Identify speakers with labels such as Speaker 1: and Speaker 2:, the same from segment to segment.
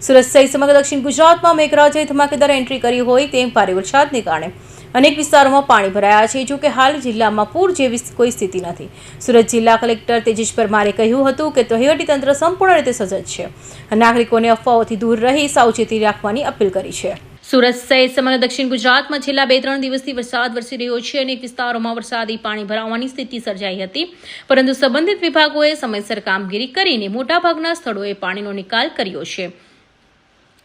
Speaker 1: સુરત સહિત સમગ્ર દક્ષિણ ગુજરાતમાં મેઘરાજાએ ધમાકેદાર એન્ટ્રી કરી હોય તેમ ભારે વરસાદને કારણે અનેક વિસ્તારોમાં પાણી ભરાયા છે. જો કે હાલ જિલ્લામાં પૂર જેવી કોઈ સ્થિતિ નથી. સુરત જિલ્લા કલેક્ટર તેજેશ પરમારે કહ્યું હતું કે વહીવટીતંત્ર સંપૂર્ણ રીતે સજ્જ છે. નાગરિકોને અફવાઓથી દૂર રહી સાવચેતી રાખવાની અપીલ કરી છે. સુરત સહિત સમગ્ર દક્ષિણ ગુજરાતમાં છેલ્લા 2-3 દિવસથી વરસાદ વરસી રહ્યો છે. અનેક વિસ્તારોમાં વરસાદી પાણી ભરાવાની સ્થિતિ સર્જાઈ હતી, પરંતુ સંબંધિત વિભાગોએ સમયસર કામગીરી કરીને મોટાભાગના સ્થળોએ પાણીનો નિકાલ કર્યો છે.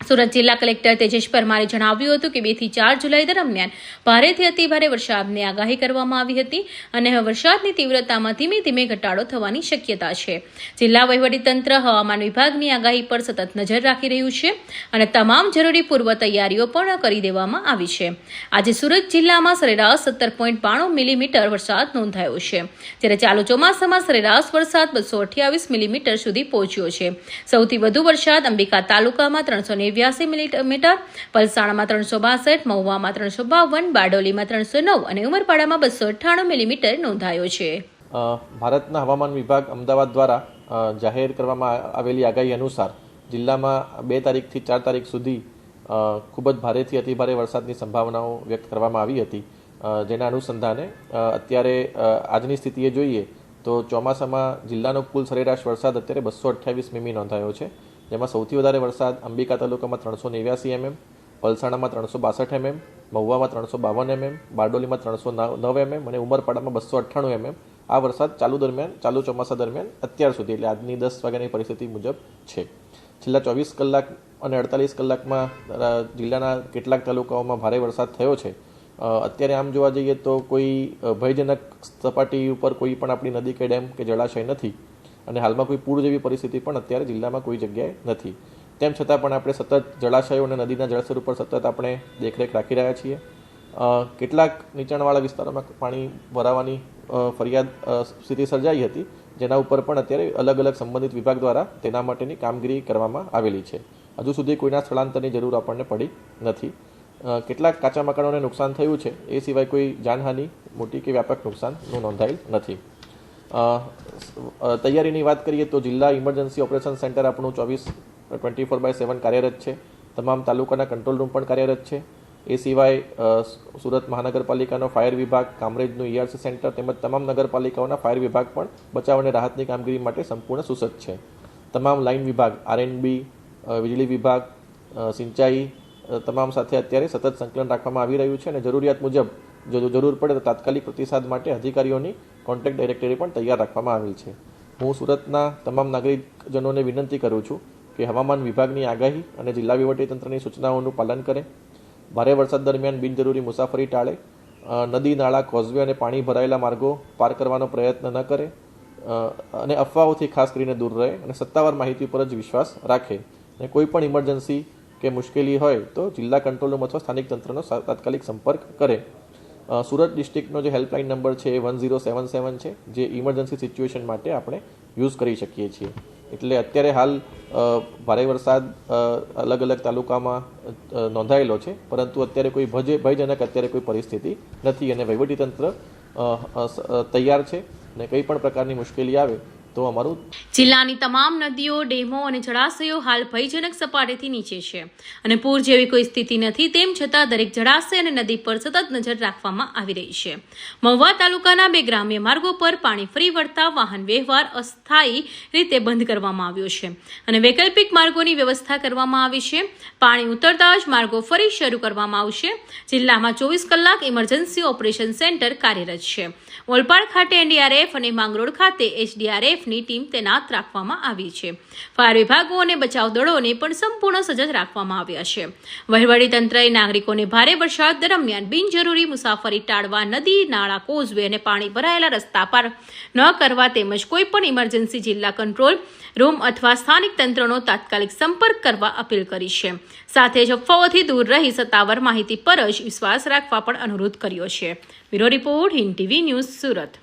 Speaker 1: સુરત જિલ્લા કલેક્ટર તેજેશ પરમારે જણાવ્યું હતું કે 2 થી 4 જુલાઈ દરમિયાન ભારેથી અતિભારે વરસાદની આગાહી કરવામાં આવી હતી અને હવે વરસાદની તીવ્રતામાં ધીમે ધીમે ઘટાડો થવાની શક્યતા છે. જિલ્લા વહીવટીતંત્ર હવામાન વિભાગની આગાહી પર સતત નજર રાખી રહ્યું છે અને તમામ જરૂરી પૂર્વ તૈયારીઓ પણ કરી દેવામાં આવી છે. આજે સુરત જિલ્લામાં સરેરાશ 17.92 મિલીમીટર વરસાદ નોંધાયો છે, જ્યારે ચાલુ ચોમાસામાં સરેરાશ વરસાદ 228 મિલીમીટર સુધી પહોંચ્યો છે. સૌથી વધુ વરસાદ અંબિકા તાલુકામાં 389 મિલીમીટર, પલસાણામાં 362, મહુવામાં 352, બારડોલીમાં 309 અને ઉમરપાડામાં 298 મિલીમીટર નોંધાયો છે.
Speaker 2: ભારતના હવામાન વિભાગ અમદાવાદ દ્વારા જાહેર કરવામાં આવેલી આગાહી અનુસાર જિલ્લામાં 2 તારીખથી 4 તારીખ સુધી ખૂબ જ ભારેથી અતિભારે વરસાદની સંભાવનાઓ વ્યક્ત કરવામાં આવી હતી. જેના અનુસંધાને અત્યારે આજની સ્થિતિએ જોઈએ તો ચોમાસામાં જિલ્લાનો કુલ સરેરાશ વરસાદ અત્યારે 228 મીમી નોંધાયો છે, જેમાં સૌથી વધારે વરસાદ અંબિકા તાલુકામાં 389 mm, પલસાણામાં 362 mm, મહુવામાં 352 mm, બારડોલીમાં 309 mm અને ઉમરપાડામાં 298 mm આ વરસાદ ચાલુ ચોમાસા દરમિયાન અત્યાર સુધી એટલે આજની 10 વાગ્યાની પરિસ્થિતિ મુજબ છે. છેલ્લા 24 કલાક અને 48 કલાકમાં જિલ્લાના કેટલાક તાલુકાઓમાં ભારે વરસાદ થયો છે. અત્યારે આમ જોવા જઈએ તો કોઈ ભયજનક સપાટી ઉપર કોઈ પણ આપણી નદી કે ડેમ કે જળાશય નથી અને હાલમાં કોઈ પૂર જેવી પરિસ્થિતિ પણ અત્યારે જિલ્લામાં કોઈ જગ્યાએ નથી. તેમ છતાં પણ આપણે સતત જળાશયો અને નદીના જળસ્તર ઉપર સતત આપણે દેખરેખ રાખી રહ્યા છીએ. કેટલાક નીચાણવાળા વિસ્તારોમાં પાણી ભરાવાની ફરિયાદ સ્થિતિ સર્જાઈ હતી, જેના ઉપર પણ અત્યારે અલગ અલગ સંબંધિત વિભાગ દ્વારા તેના માટેની કામગીરી કરવામાં આવેલી છે. હજુ સુધી કોઈના સ્થળાંતરની જરૂર આપણને પડી નથી. કેટલાક કાચા મકાનોને નુકસાન થયું છે, એ સિવાય કોઈ જાનહાનિ મોટી કે વ્યાપક નુકસાનનું નોંધાયેલ નથી. તૈયારીની વાત કરીએ તો જિલ્લા ઇમરજન્સી ઓપરેશન સેન્ટર આપણું 24/7 કાર્યરત છે. તમામ તાલુકાના કંટ્રોલ રૂમ પણ કાર્યરત છે. એ સિવાય સુરત મહાનગરપાલિકાનો ફાયર વિભાગ, કામરેજનું ERC સેન્ટર તેમજ તમામ નગરપાલિકાઓના ફાયર વિભાગ પણ બચાવ અને રાહતની કામગીરી માટે સંપૂર્ણ સુસજ્જ છે. તમામ લાઇન વિભાગ, R&B, વીજળી વિભાગ, સિંચાઈ તમામ સાથે અત્યારે સતત સંકલન રાખવામાં આવી રહ્યું છે અને જરૂરિયાત મુજબ જો જરૂર પડે તો તાત્કાલિક પ્રતિસાદ માટે અધિકારીઓની કોન્ટેક્ટ ડાયરેક્ટરી પણ તૈયાર રાખવામાં આવેલ છે. હું સુરતના તમામ નાગરિકજનોને વિનંતી કરું છું કે હવામાન વિભાગની આગાહી અને જિલ્લા વહીવટીતંત્રની સૂચનાઓનું પાલન કરે. ભારે વરસાદ દરમિયાન બિનજરૂરી મુસાફરી ટાળે. નદી, નાળા, કોઝવે અને પાણી ભરાયેલા માર્ગો પાર કરવાનો પ્રયત્ન ન કરે અને અફવાઓથી ખાસ કરીને દૂર રહે અને સત્તાવાર માહિતી પર જ વિશ્વાસ રાખે. અને કોઈ પણ ઇમરજન્સી કે મુશ્કેલી હોય તો જિલ્લા કંટ્રોલ રૂમ અથવા સ્થાનિક તંત્રનો તાત્કાલિક સંપર્ક કરે. સુરત ડિસ્ટ્રિક્ટનો જે હેલ્પલાઇન નંબર છે એ 1077 છે, જે ઇમરજન્સી સિચ્યુએશન માટે આપણે યુઝ કરી શકીએ છીએ. એટલે અત્યારે હાલ ભારે વરસાદ અલગ અલગ તાલુકામાં નોંધાયેલો છે, પરંતુ અત્યારે કોઈ ભયજનક અત્યારે કોઈ પરિસ્થિતિ નથી અને વહીવટીતંત્ર તૈયાર છે અને કંઈ પણ પ્રકારની મુશ્કેલી આવે તો અમારું
Speaker 1: જિલ્લાની તમામ નદીઓ, ડેમો અને જળાશયો હાલ ભયજનક સપાટીથી નીચે છે અને પૂર જેવી કોઈ સ્થિતિ નથી. તેમ છતાં દરેક જળાશય અને નદી પર સતત નજર રાખવામાં આવી રહી છે. મહુવા તાલુકાના 2 ગ્રામ્ય માર્ગો પર પાણી ફરી વળતા વાહન વ્યવહાર અસ્થાયી રીતે બંધ કરવામાં આવ્યો છે અને વૈકલ્પિક માર્ગોની વ્યવસ્થા કરવામાં આવી છે. પાણી ઉતરતા જ માર્ગો ફરી શરૂ કરવામાં આવશે. જિલ્લામાં 24 કલાક ઇમરજન્સી ઓપરેશન સેન્ટર કાર્યરત છે. ઓલપાડ ખાતે NDRF અને માંગરોળ ખાતે HDRF ની ટીમ તૈનાત રાખવામાં આવી છે. ફાયર વિભાગો અને બચાવ દળોને પણ સંપૂર્ણ સજ્જ રાખવામાં આવ્યા છે. વહીવટીતંત્રએ નાગરિકોને ભારે વરસાદ દરમિયાન બિનજરૂરી મુસાફરી ટાળવા, નદી, નાળા, કોઝવે અને પાણી ભરાયેલા રસ્તા પાર ન કરવા તેમજ કોઈપણ ઇમરજન્સી જિલ્લા કંટ્રોલ રૂમ અથવા સ્થાનિક તંત્રનો તાત્કાલિક સંપર્ક કરવા અપીલ કરી છે. સાથે જ અફવાઓથી દૂર રહી સત્તાવાર માહિતી પર જ વિશ્વાસ રાખવા પણ અનુરોધ કર્યો છે. Bureau report, Hind TV news, Surat.